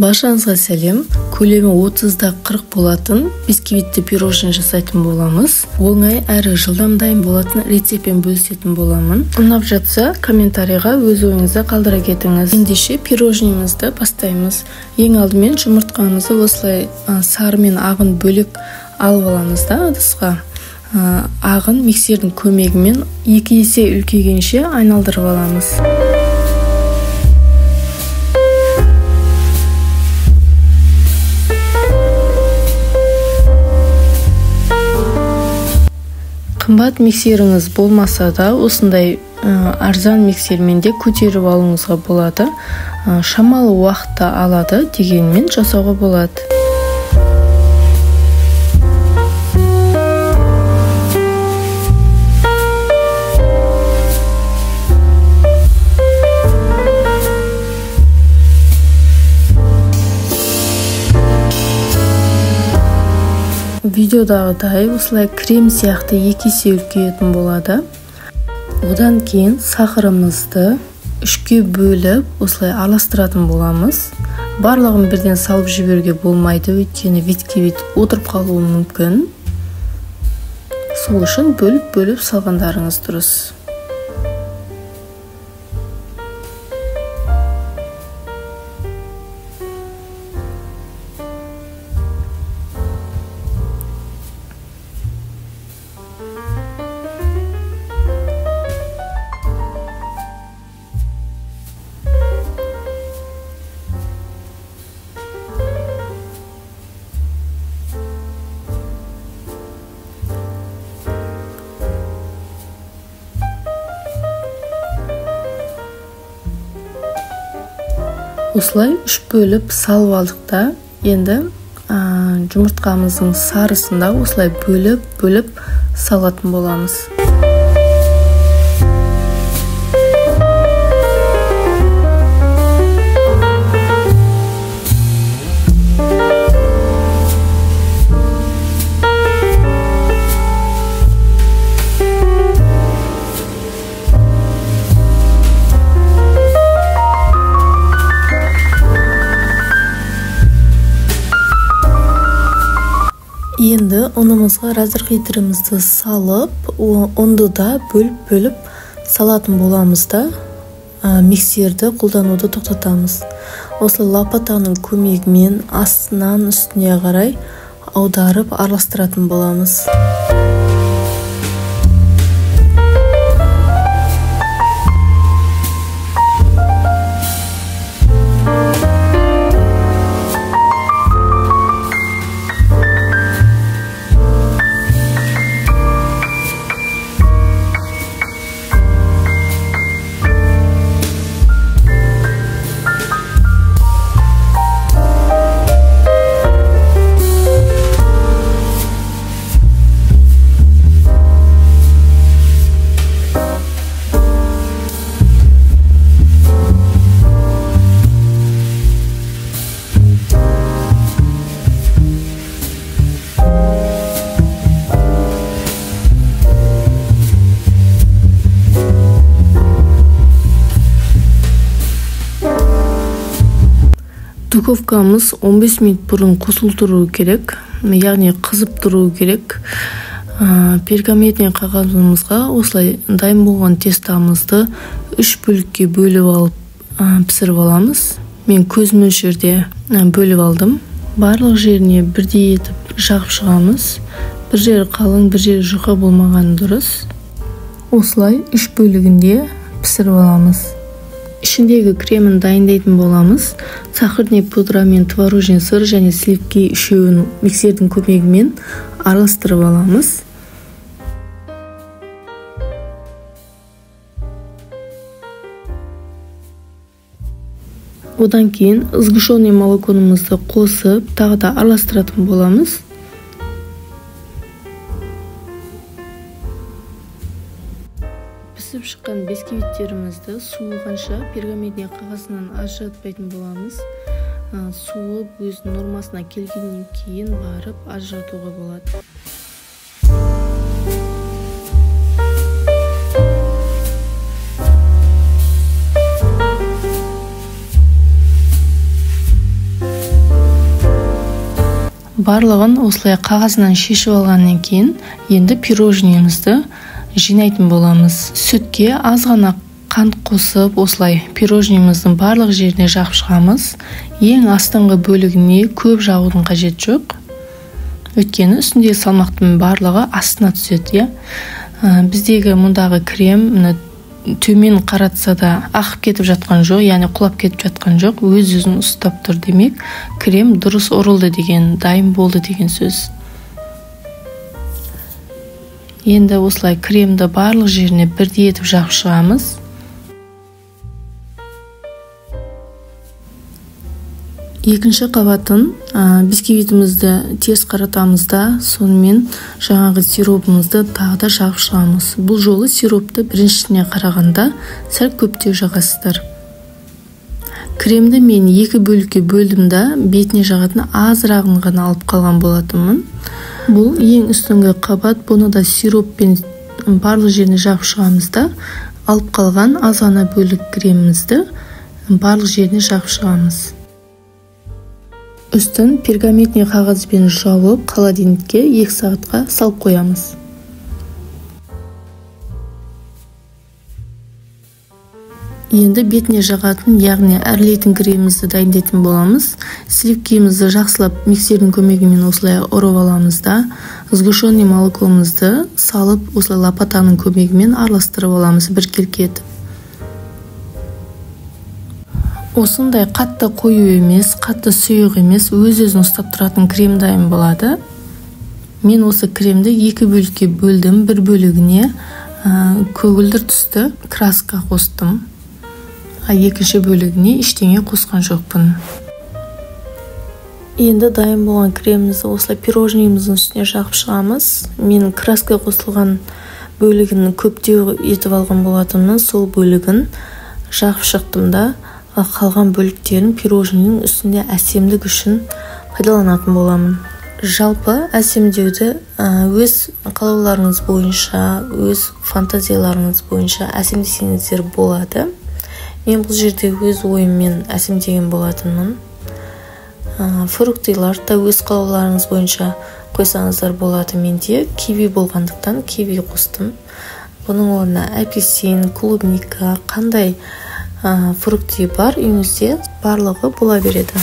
Башыңызга сәлем. Көлемі 30-да 40 болатын бисквитті пирожный жасайтын боламыз. Оңай әрі жылдам дайын болатын рецептпен бөлісетін боламын. Ұнап жатса, комментарийға өз ойыңызды қалдыра кетіңіз. Ендеше пирожныйымызды бастаймыз. Ең алдымен жұмыртқамызды осылай сары мен ағын бөлек алып аламыз да ыдысқа. Ағын миксердің көмегімен 2 есе үлкейгенше айналдырып аламыз. Қымбат миксеріңіз болмаса да, осындай арзан миксермен де көтеріп алуыңызға болады. Шамалы уақытта алады, дегенмен жасауға болады. Видеодағыдай осылай крем сияқты 2 есе үлкейетін болады. Одан кейін сахарымызды 3-ке бөліп, осылай араластыратын боламыз. Барлығын бірден салып жіберуге болмайды, өйткені бисквит отырып қалуы мүмкін. Сол үшін бөліп салғандарыңыз дұрыс. Осылай 3 бөліп салып алдық та, енді жұмыртқамыздың сарысында осылай бөліп салатын боламыз. Енді ұнымызға разрыхитырымызды салып, онды да бөліп салатын боламыз да, миксерді қолдануды тоқтатамыз. Осылай лопатаның көмегімен астынан үстіне қарай аударып араластыратын боламыз. Духовкамыз 15 минут бұрын қосылып тұру керек, яғни қызып тұру керек. Пергаментный қағазымызға осылай дайын болған тестамызды 3 бөлікке бөліп алып пісіріп аламыз. Мен көз мөлшерде бөліп алдым. Барлық жеріне бірдей етіп жағып шығамыз. Бір жері қалың, бір жері жұқа болмаған дұрыс. Осылай 3 бөлігінде пісіріп аламыз. Ішіндегі кремін дайындайтын боламыз. Сахарный пудра мен творожный сыр және сливки үшеуін миксердің көмегімен араластырып аламыз. Одан кейін сгущенный молокомызды қосып, тағы да араластыратын боламыз. Пісіп шыққан бисквиттерімізді суығанша пергаментный қағазынан ажыратпайтын боламыз. Суып өз нормасына келгеннен кейін барып ажыратуға болады. Барлығын осылай қағазынан шешіп алғаннан кейін енді пирожныйымызды жинайтын боламыз. Сүтке аз ғана қант қосып, осылай пирожныйымыздың барлық жеріне жағып шығамыз. Ең астыңғы бөлігіне көп жағудың қажет жоқ. Өйткені үстіндегі салмақтың барлығы астына түседі. Біздегі мұндағы крем төмен қаратса да ақып кетіп жатқан жоқ, яғни құлап кетіп жатқан жоқ, өз-өзін ұстап тұр демек, крем дұрыс орылды деген, дайын болды деген сөз. Енді осылай кремді барлық жеріне бірдей етіп жағып шығамыз. Екінші қабатын бисквитімізді теріс қаратамыз да, сонымен жаңағы сиропымызды тағы да жағып шығамыз. Бұл жолы сиропты біріншісіне қарағанда сәл көптеу жағасыздар. Кремді мен екі бөлікке бөлдім да, бетіне жағатын азырағын ғана алып қалған болатынмын. Бұл ең үстіңгі қабат, бұны да сироппен барлық жеріне жағып шығамыз да, алып қалған аз ғана бөлік кремімізді барлық жеріне жағып шығамыз. Үстін пергаментный қағазбен жауып, холодильникке 2 сағатқа салып қоямыз. Енді бетіне жағатын, яғни әрлейтін кремімізді дайындайтын боламыз. Сливкімізді жақсылап миксердің көмегімен осылай ұрып аламыз да, сгущенный молокомызды салып, осылай лопатаның көмегімен араластырып аламыз біркелкі етіп. Осындай қатты қою емес, қатты сұйық емес, өз-өзін ұстап тұратын крем дайын болады. Мен осы кремді 2 бөлікке бөлдім, бір бөлігіне көгілдір түсті краска қостым. Екінші бөлігіне ештеңе қосқан жоқпын. Енді дайын болған кремімізді осылай пирожныйымыздың үстіне жағып шығамыз. Мен краска қосылған бөлігін көптеу етіп алған болатынмын, сол бөлігін жағып шықтым да, қалған бөліктерін пирожныйның үстінде әсемдік үшін пайдаланатын боламын. Жалпы әсемдеуді өз қалауларыңыз бойынша, өз фантазияларыңыз бойынша әсемдесеңіздер болады. Мен бұл жерде өз ойыммен әсемдеген болатынмын. Фруктылар да өз қалауларыңыз бойынша қойсаңыздар болады. Менде киви болғандықтан киви қостым. Бұның орнына апельсин, клубника, қандай фрукты бар үйіңізде барлығы бола береді.